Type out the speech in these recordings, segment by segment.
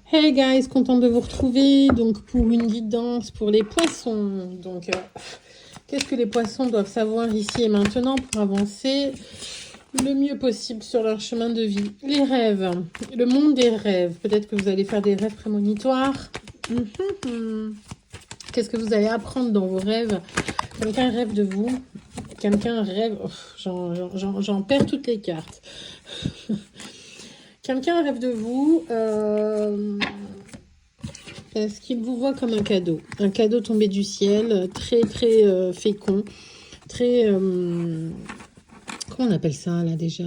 Hey guys, contente de vous retrouver donc pour une guidance pour les poissons. Donc, qu'est-ce que les poissons doivent savoir ici et maintenant pour avancer le mieux possible sur leur chemin de vie? Les rêves, le monde des rêves. Peut-être que vous allez faire des rêves prémonitoires. Qu'est-ce que vous allez apprendre dans vos rêves? Quelqu'un rêve de vous. Quelqu'un rêve... J'en perds toutes les cartes. Quelqu'un rêve de vous parce qu'il vous voit comme un cadeau tombé du ciel, très très fécond, très comment on appelle ça là déjà,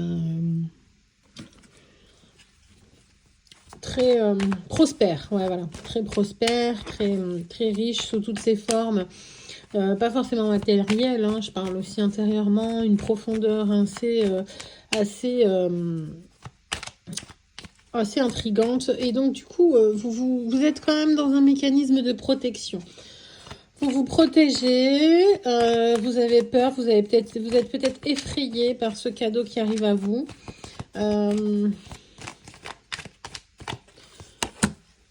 très prospère, ouais voilà, très prospère, très très riche sous toutes ses formes. Pas forcément matériel, hein, je parle aussi intérieurement, une profondeur assez intrigante. Et donc, du coup, vous êtes quand même dans un mécanisme de protection. Vous vous protégez, vous avez peur, vous êtes peut-être effrayé par ce cadeau qui arrive à vous.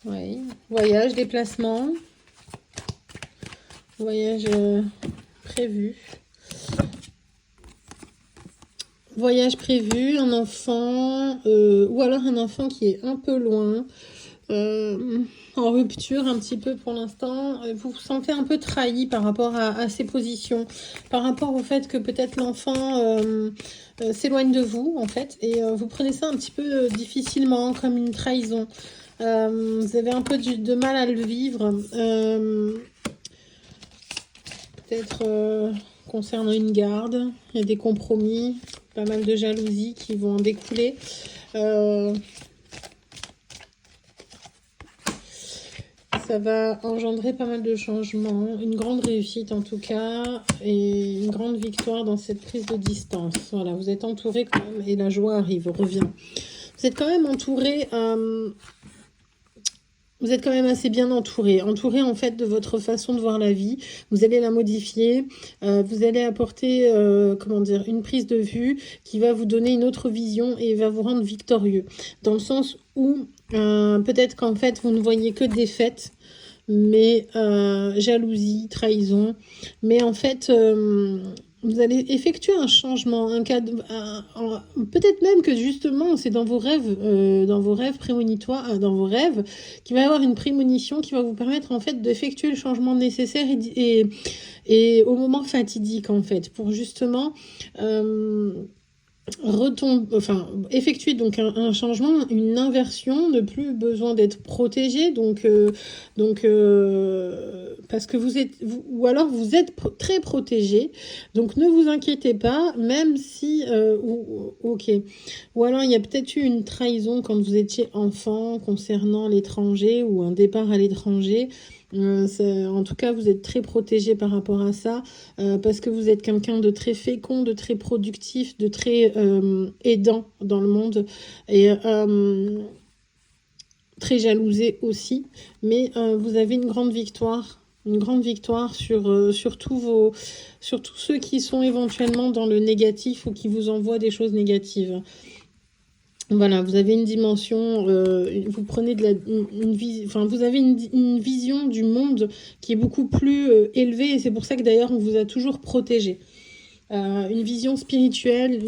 Oui, voyage, déplacement, voyage prévu. Voyage prévu, un enfant, ou alors un enfant qui est un peu loin, en rupture un petit peu pour l'instant. Vous vous sentez un peu trahi par rapport à ces positions, par rapport au fait que peut-être l'enfant s'éloigne de vous, en fait, et vous prenez ça un petit peu difficilement, comme une trahison. Vous avez un peu de mal à le vivre. Peut-être concernant une garde, il y a des compromis, pas mal de jalousie qui vont en découler. Ça va engendrer pas mal de changements, une grande réussite en tout cas, et une grande victoire dans cette prise de distance. Voilà, vous êtes entouré quand même, et la joie arrive, revient. Vous êtes quand même entouré... Vous êtes quand même assez bien entouré en fait de votre façon de voir la vie. Vous allez la modifier, vous allez apporter, comment dire, une prise de vue qui va vous donner une autre vision et va vous rendre victorieux. Dans le sens où peut-être qu'en fait vous ne voyez que défaite, mais jalousie, trahison. Mais en fait, vous allez effectuer un changement, peut-être même que justement c'est dans vos rêves prémonitoires, dans vos rêves, qu'il va y avoir une prémonition qui va vous permettre en fait d'effectuer le changement nécessaire et au moment fatidique en fait, pour justement effectuer donc un changement, une inversion, ne plus besoin d'être protégé, donc parce que ou alors vous êtes très protégé, donc ne vous inquiétez pas, même si ok, ou alors il y a peut-être eu une trahison quand vous étiez enfant concernant l'étranger ou un départ à l'étranger. En tout cas, vous êtes très protégé par rapport à ça, parce que vous êtes quelqu'un de très fécond, de très productif, de très aidant dans le monde, et très jalousé aussi. Mais vous avez une grande victoire sur tous ceux qui sont éventuellement dans le négatif ou qui vous envoient des choses négatives. Voilà, vous avez une dimension, vous prenez vous avez une vision du monde qui est beaucoup plus élevée, et c'est pour ça que d'ailleurs on vous a toujours protégé. Une vision spirituelle,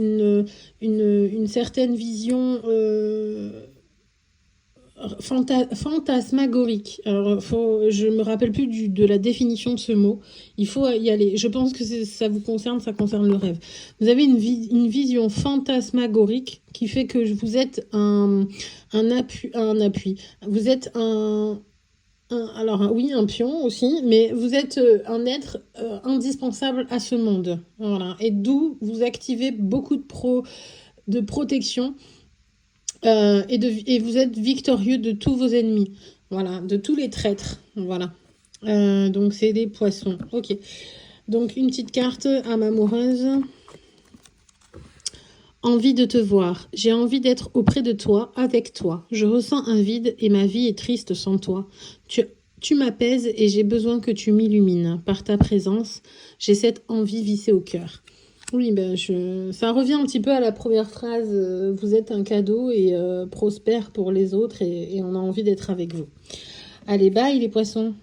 une certaine vision fantasmagorique. Alors, je me rappelle plus de la définition de ce mot. Il faut y aller. Je pense que ça vous concerne, ça concerne le rêve. Vous avez une vision fantasmagorique qui fait que vous êtes un appui. Vous êtes un pion aussi, mais vous êtes un être indispensable à ce monde. Voilà. Et d'où vous activez beaucoup de protection. Et vous êtes victorieux de tous vos ennemis, voilà, de tous les traîtres, voilà. Donc c'est des poissons, ok. Donc une petite carte âme amoureuse. Envie de te voir, j'ai envie d'être auprès de toi, avec toi. Je ressens un vide et ma vie est triste sans toi. Tu m'apaises et j'ai besoin que tu m'illumines. Par ta présence, j'ai cette envie vissée au cœur. Oui, ben ça revient un petit peu à la première phrase. Vous êtes un cadeau et prospère pour les autres et on a envie d'être avec vous. Allez, bye les poissons.